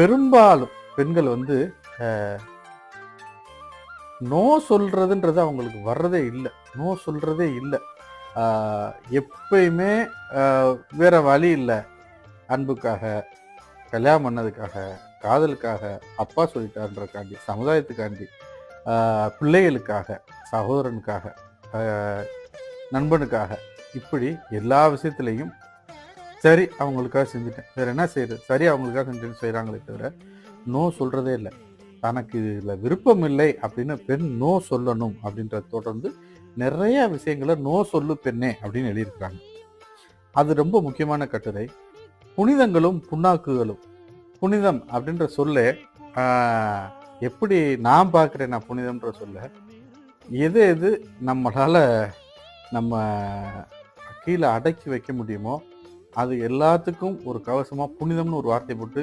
பெரும்பாலும் பெண்கள் வந்து நோ சொல்றதுன்றது அவங்களுக்கு வர்றதே இல்லை. நோ சொல்றதே இல்லை. எப்பயுமே வேற வழி இல்லை. அன்புக்காக, கல்யாணம் பண்ணதுக்காக, காதலுக்காக, அப்பா சொல்லிட்டான்றக்காண்டி, சமுதாயத்துக்காண்டி, பிள்ளைகளுக்காக, சகோதரனுக்காக, நண்பனுக்காக, இப்படி எல்லா விஷயத்துலையும் சரி அவங்களுக்காக செஞ்சுட்டேன், வேற என்ன செய்யுது, சரி அவங்களுக்காக செஞ்சுட்டு செய்கிறாங்களே தவிர நோ சொல்றதே இல்லை. தனக்கு இதில் விருப்பம் இல்லை அப்படின்னு பெண் நோ சொல்லணும் அப்படின்றத தொடர்ந்து நிறைய விஷயங்களை நோ சொல்லு பெண்ணே அப்படின்னு எழுதியிருக்கிறாங்க. அது ரொம்ப முக்கியமான கட்டுரை. புனிதங்களும் புண்ணாக்குகளும். புனிதம் அப்படின்ற சொல்ல எப்படி நான் பார்க்குறேன், நான் புனிதம்ன்ற சொல்ல எது எது நம்மளால் நம்ம கீழே அடக்கி வைக்க முடியுமோ அது எல்லாத்துக்கும் ஒரு கவசமாக புனிதம்னு ஒரு வார்த்தை போட்டு